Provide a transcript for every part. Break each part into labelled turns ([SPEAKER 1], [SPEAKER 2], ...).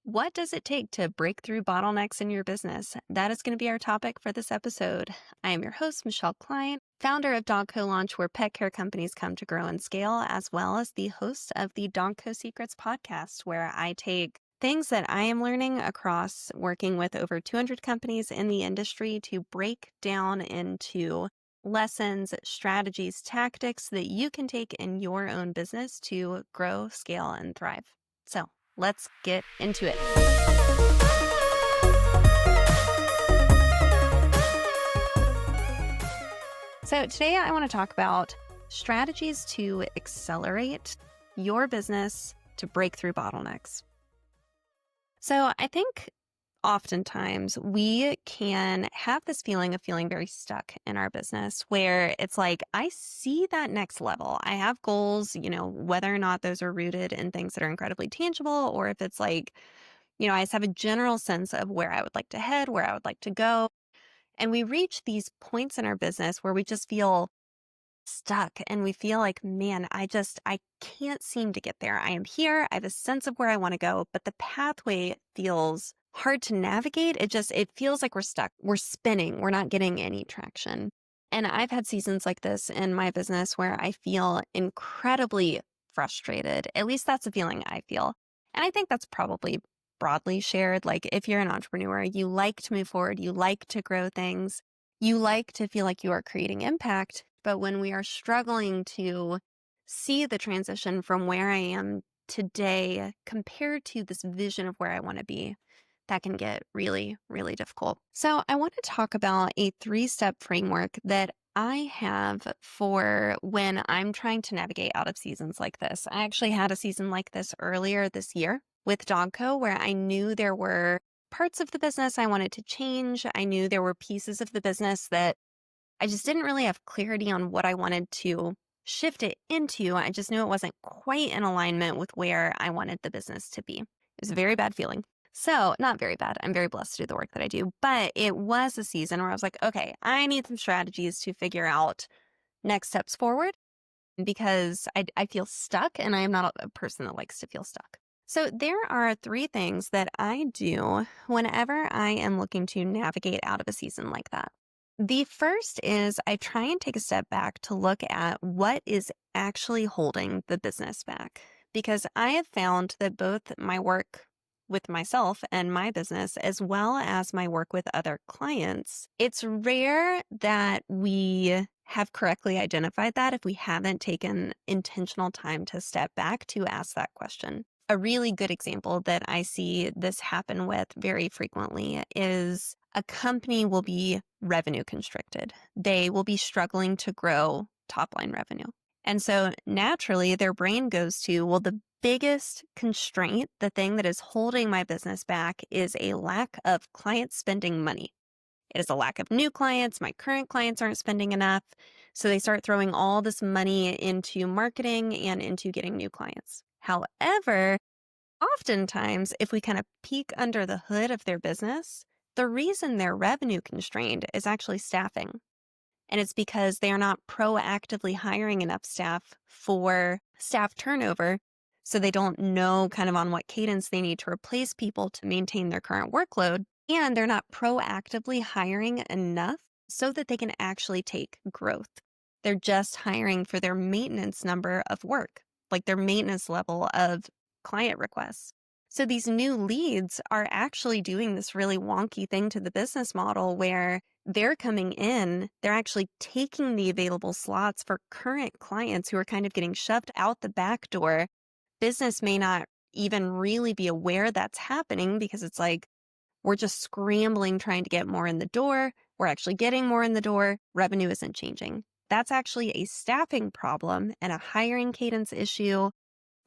[SPEAKER 1] What does it take to break through bottlenecks in your business? That is going to be our topic for this episode. I am your host, Michelle Kline, founder of Dog Co Launch, where pet care companies come to grow and scale, as well as the host of the Dog Co Secrets podcast, where I take things that I am learning across working with over 200 companies in the industry to break down into lessons, strategies, tactics that you can take in your own business to grow, scale, and thrive. So let's get into it. So today I want to talk about strategies to accelerate your business to break through bottlenecks. So I think oftentimes we can have this feeling of feeling very stuck in our business where it's like, I see that next level. I have goals, whether or not those are rooted in things that are incredibly tangible, or if it's like, I just have a general sense of where I would like to head, where I would like to go. And we reach these points in our business where we just feel stuck and we feel like, man, I can't seem to get there. I am here. I have a sense of where I want to go, but the pathway feels hard to navigate. It feels like we're stuck. We're spinning. We're not getting any traction. And I've had seasons like this in my business where I feel incredibly frustrated. At least that's a feeling I feel. And I think that's probably broadly shared. Like if you're an entrepreneur, you like to move forward, you like to grow things, you like to feel like you are creating impact. But when we are struggling to see the transition from where I am today compared to this vision of where I want to be, that can get really, really difficult. So I want to talk about a 3-step framework that I have for when I'm trying to navigate out of seasons like this. I actually had a season like this earlier this year with Dog Co, where I knew there were parts of the business I wanted to change. I knew there were pieces of the business that I just didn't really have clarity on what I wanted to shift it into. I just knew it wasn't quite in alignment with where I wanted the business to be. It was a very bad feeling. So, not very bad. I'm very blessed to do the work that I do, but it was a season where I was like, okay, I need some strategies to figure out next steps forward because I feel stuck and I am not a person that likes to feel stuck. So there are 3 things that I do whenever I am looking to navigate out of a season like that. The first is I try and take a step back to look at what is actually holding the business back. Because I have found that both my work with myself and my business, as well as my work with other clients, it's rare that we have correctly identified that if we haven't taken intentional time to step back to ask that question. A really good example that I see this happen with very frequently is a company will be revenue constricted. They will be struggling to grow top line revenue. And so naturally their brain goes to, well, the biggest constraint, the thing that is holding my business back is a lack of clients spending money. It is a lack of new clients. My current clients aren't spending enough. So they start throwing all this money into marketing and into getting new clients. However, oftentimes, if we kind of peek under the hood of their business, the reason they're revenue constrained is actually staffing. And it's because they are not proactively hiring enough staff for staff turnover. So they don't know kind of on what cadence they need to replace people to maintain their current workload. And they're not proactively hiring enough so that they can actually take growth. They're just hiring for their maintenance number of work, like their maintenance level of client requests. So these new leads are actually doing this really wonky thing to the business model where they're coming in, they're actually taking the available slots for current clients who are kind of getting shoved out the back door. Business may not even really be aware that's happening because it's like, we're just scrambling trying to get more in the door. We're actually getting more in the door. Revenue isn't changing. That's actually a staffing problem and a hiring cadence issue,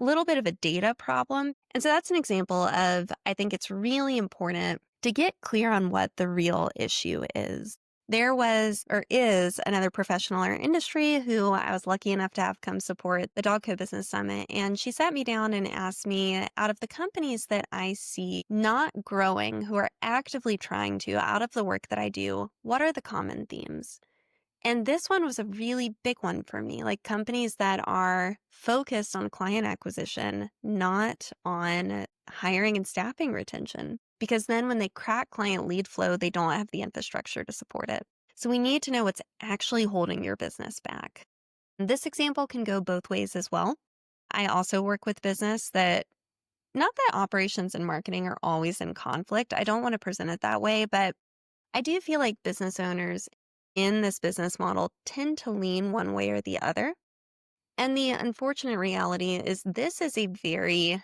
[SPEAKER 1] a little bit of a data problem. And so that's an example of, I think it's really important to get clear on what the real issue is. There was or is another professional in our industry who I was lucky enough to have come support the Dog Co Business Summit. And she sat me down and asked me, out of the companies that I see not growing, who are actively trying to, out of the work that I do, what are the common themes? And this one was a really big one for me, like companies that are focused on client acquisition, not on hiring and staffing retention, because then when they crack client lead flow, they don't have the infrastructure to support it. So we need to know what's actually holding your business back. This example can go both ways as well. I also work with business that, not that operations and marketing are always in conflict. I don't want to present it that way, but I do feel like business owners in this business model tend to lean one way or the other. And the unfortunate reality is this is a very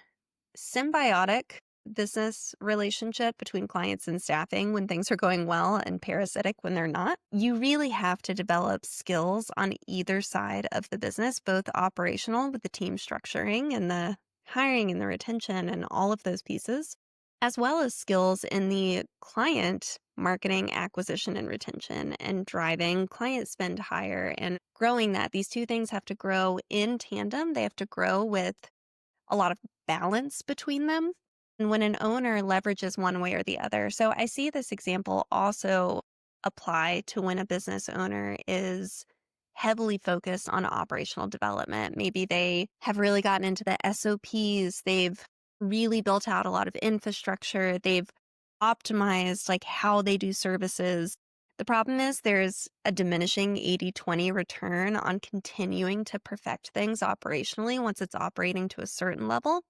[SPEAKER 1] symbiotic business relationship between clients and staffing when things are going well, and parasitic when they're not. You really have to develop skills on either side of the business, both operational with the team structuring and the hiring and the retention and all of those pieces, as well as skills in the client marketing, acquisition, and retention, and driving client spend higher and growing that. These two things have to grow in tandem. They have to grow with a lot of balance between them. And when an owner leverages one way or the other. So I see this example also apply to when a business owner is heavily focused on operational development. Maybe they have really gotten into the SOPs. They've really built out a lot of infrastructure. They've optimized like how they do services. The problem is there's a diminishing 80/20 return on continuing to perfect things operationally once it's operating to a certain level.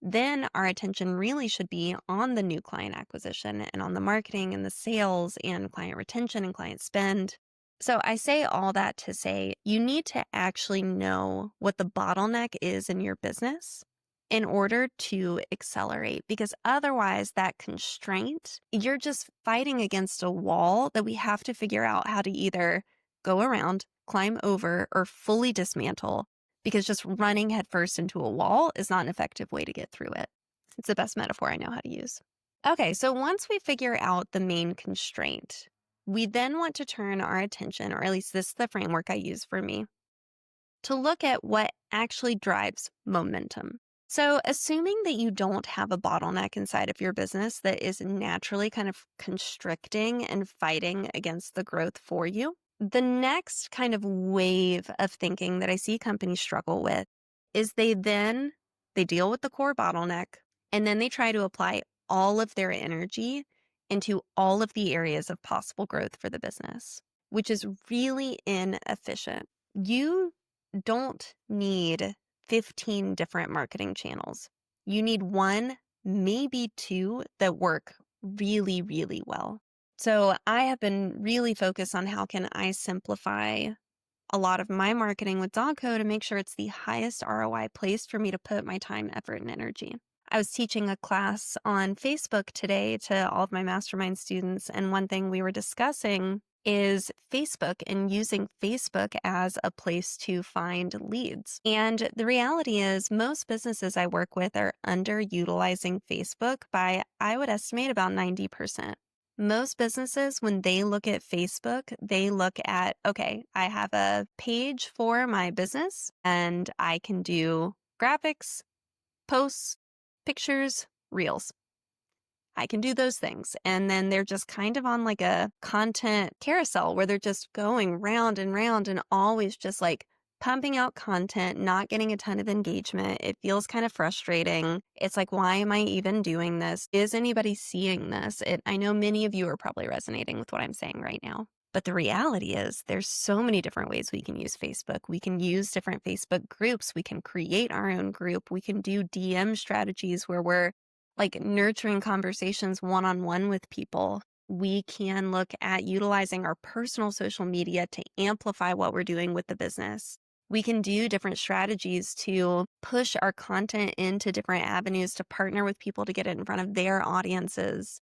[SPEAKER 1] Then our attention really should be on the new client acquisition and on the marketing and the sales and client retention and client spend. So I say all that to say you need to actually know what the bottleneck is in your business in order to accelerate, because otherwise that constraint, you're just fighting against a wall that we have to figure out how to either go around, climb over, or fully dismantle, because just running headfirst into a wall is not an effective way to get through it. It's the best metaphor I know how to use. Okay, so once we figure out the main constraint, we then want to turn our attention, or at least this is the framework I use for me, to look at what actually drives momentum. So, assuming that you don't have a bottleneck inside of your business that is naturally kind of constricting and fighting against the growth for you, the next kind of wave of thinking that I see companies struggle with is they deal with the core bottleneck, and then they try to apply all of their energy into all of the areas of possible growth for the business, which is really inefficient. You don't need 15 different marketing channels. You need one, maybe two that work really, really well. So I have been really focused on how can I simplify a lot of my marketing with Dogco to make sure it's the highest ROI place for me to put my time, effort, and energy. I was teaching a class on Facebook today to all of my mastermind students, and one thing we were discussing is Facebook and using Facebook as a place to find leads. And the reality is most businesses I work with are underutilizing Facebook by, I would estimate, about 90%. Most businesses, when they look at Facebook, they look at, okay, I have a page for my business and I can do graphics, posts, pictures, reels. I can do those things. And then they're just kind of on like a content carousel where they're just going round and round and always just like pumping out content, not getting a ton of engagement. It feels kind of frustrating. It's like, why am I even doing this? Is anybody seeing this? I know many of you are probably resonating with what I'm saying right now. But the reality is there's so many different ways we can use Facebook. We can use different Facebook groups. We can create our own group. We can do DM strategies where we're like nurturing conversations one-on-one with people. We can look at utilizing our personal social media to amplify what we're doing with the business. We can do different strategies to push our content into different avenues to partner with people to get it in front of their audiences.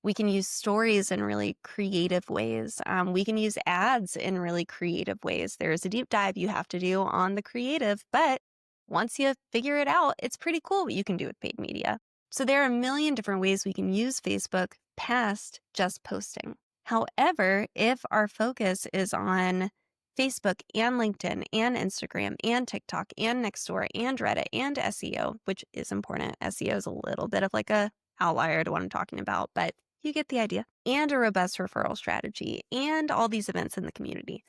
[SPEAKER 1] We can use stories in really creative ways. We can use ads in really creative ways. There's a deep dive you have to do on the creative, but once you figure it out, it's pretty cool what you can do with paid media. So there are a million different ways we can use Facebook past just posting. However, if our focus is on Facebook and LinkedIn and Instagram and TikTok and Nextdoor and Reddit and SEO, which is important. SEO is a little bit of like a outlier to what I'm talking about, but you get the idea. And a robust referral strategy and all these events in the community.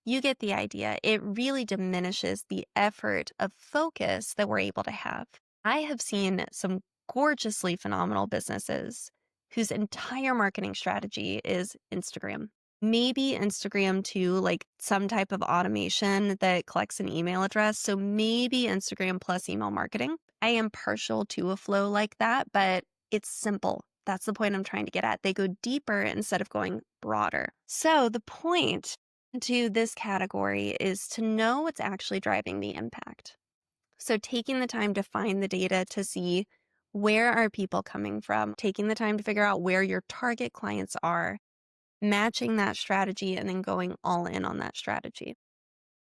[SPEAKER 1] You get the idea. It really diminishes the effort of focus that we're able to have. I have seen some gorgeously phenomenal businesses whose entire marketing strategy is Instagram. Maybe Instagram to like some type of automation that collects an email address. So maybe Instagram plus email marketing. I am partial to a flow like that, but it's simple. That's the point I'm trying to get at. They go deeper instead of going broader. So the point to this category is to know what's actually driving the impact. So taking the time to find the data to see where are people coming from, taking the time to figure out where your target clients are, matching that strategy, and then going all in on that strategy.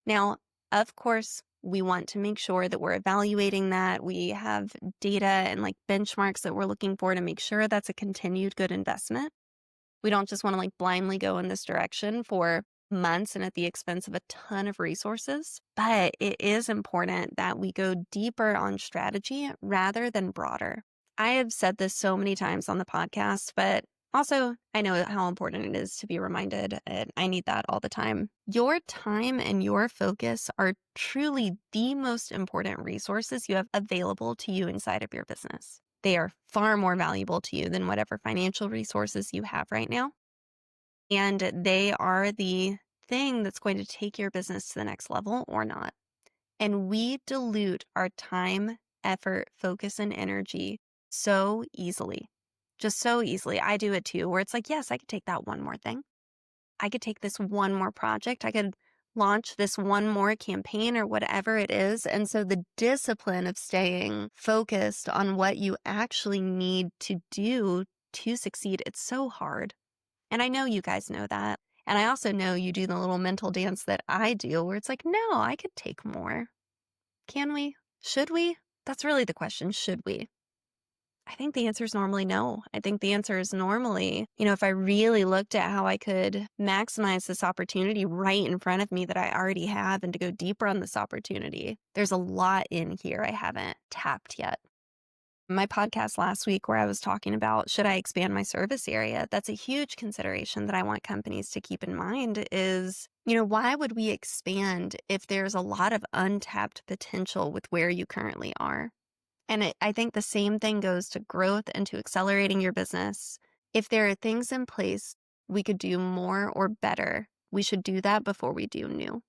[SPEAKER 1] Now, of course, we want to make sure that we're evaluating that. We have data and like benchmarks that we're looking for to make sure that's a continued good investment. We don't just want to like blindly go in this direction for months and at the expense of a ton of resources. But it is important that we go deeper on strategy rather than broader. I have said this so many times on the podcast, but also I know how important it is to be reminded, and I need that all the time. Your time and your focus are truly the most important resources you have available to you inside of your business. They are far more valuable to you than whatever financial resources you have right now. And they are the thing that's going to take your business to the next level or not. And we dilute our time, effort, focus, and energy so easily. Just so easily. I do it too, where it's like, yes, I could take that one more thing. I could take this one more project. I could launch this one more campaign or whatever it is. And so the discipline of staying focused on what you actually need to do to succeed, it's so hard. And I know you guys know that. And I also know you do the little mental dance that I do where it's like, no, I could take more. Can we? Should we? That's really the question. Should we? I think the answer is normally no. I think the answer is normally, if I really looked at how I could maximize this opportunity right in front of me that I already have and to go deeper on this opportunity, there's a lot in here I haven't tapped yet. My podcast last week where I was talking about, should I expand my service area? That's a huge consideration that I want companies to keep in mind is, why would we expand if there's a lot of untapped potential with where you currently are? And I think the same thing goes to growth and to accelerating your business. If there are things in place we could do more or better, we should do that before we do new.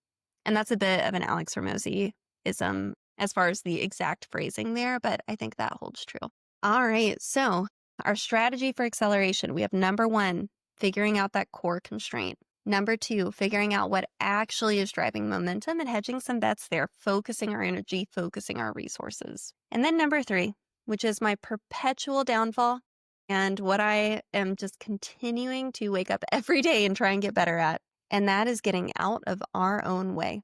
[SPEAKER 1] And that's a bit of an Alex Hormozy-ism as far as the exact phrasing there, but I think that holds true. All right, so our strategy for acceleration, we have number 1, figuring out that core constraint. Number 2, figuring out what actually is driving momentum and hedging some bets there, focusing our energy, focusing our resources. And then number 3, which is my perpetual downfall and what I am just continuing to wake up every day and try and get better at, and that is getting out of our own way.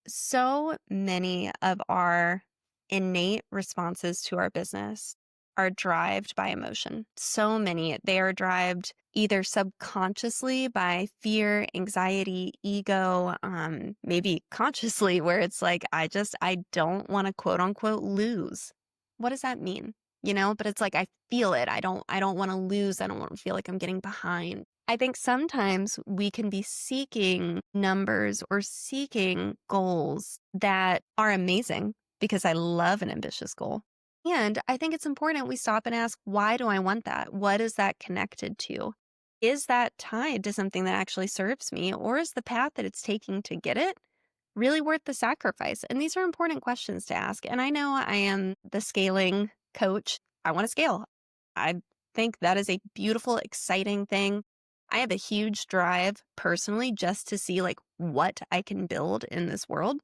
[SPEAKER 1] So many of our innate responses to our business are driven by emotion. So many. They are driven either subconsciously by fear, anxiety, ego, maybe consciously where it's like, I don't want to quote unquote lose. What does that mean? But it's like, I feel it. I don't want to lose. I don't want to feel like I'm getting behind. I think sometimes we can be seeking numbers or seeking goals that are amazing because I love an ambitious goal. And I think it's important we stop and ask, why do I want that? What is that connected to? Is that tied to something that actually serves me? Or is the path that it's taking to get it really worth the sacrifice? And these are important questions to ask. And I know I am the scaling coach. I want to scale. I think that is a beautiful, exciting thing. I have a huge drive personally just to see like what I can build in this world.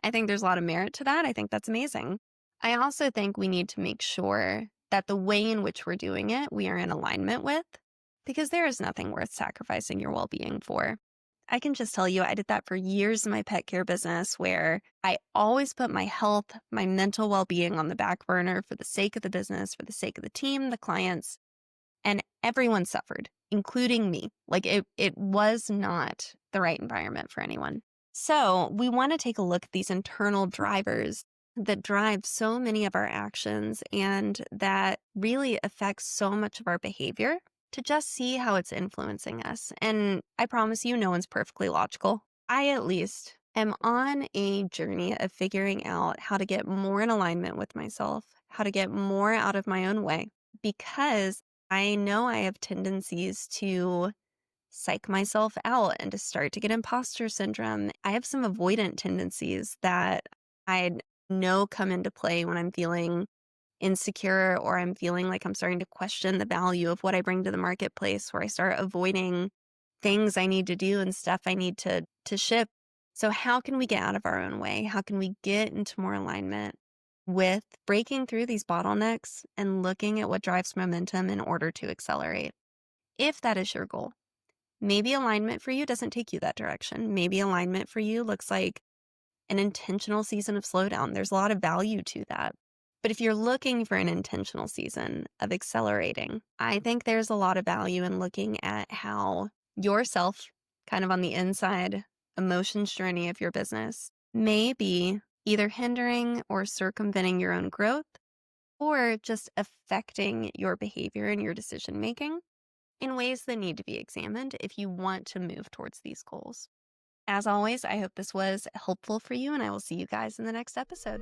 [SPEAKER 1] I think there's a lot of merit to that. I think that's amazing. I also think we need to make sure that the way in which we're doing it, we are in alignment with, because there is nothing worth sacrificing your well-being for. I can just tell you, I did that for years in my pet care business where I always put my health, my mental well-being on the back burner for the sake of the business, for the sake of the team, the clients, and everyone suffered, including me. Like it was not the right environment for anyone. So we want to take a look at these internal drivers that drive so many of our actions and that really affects so much of our behavior to just see how it's influencing us. And I promise you, no one's perfectly logical. I, at least, am on a journey of figuring out how to get more in alignment with myself, how to get more out of my own way because I know I have tendencies to psych myself out and to start to get imposter syndrome. I have some avoidant tendencies that I know come into play when I'm feeling insecure or I'm feeling like I'm starting to question the value of what I bring to the marketplace, where I start avoiding things I need to do and stuff I need to ship. So how can we get out of our own way? How can we get into more alignment with breaking through these bottlenecks and looking at what drives momentum in order to accelerate? If that is your goal, maybe alignment for you doesn't take you that direction. Maybe alignment for you looks like an intentional season of slowdown. There's a lot of value to that. But if you're looking for an intentional season of accelerating, I think there's a lot of value in looking at how yourself, kind of on the inside emotions journey of your business, may be either hindering or circumventing your own growth or just affecting your behavior and your decision making in ways that need to be examined if you want to move towards these goals. As always, I hope this was helpful for you, and I will see you guys in the next episode.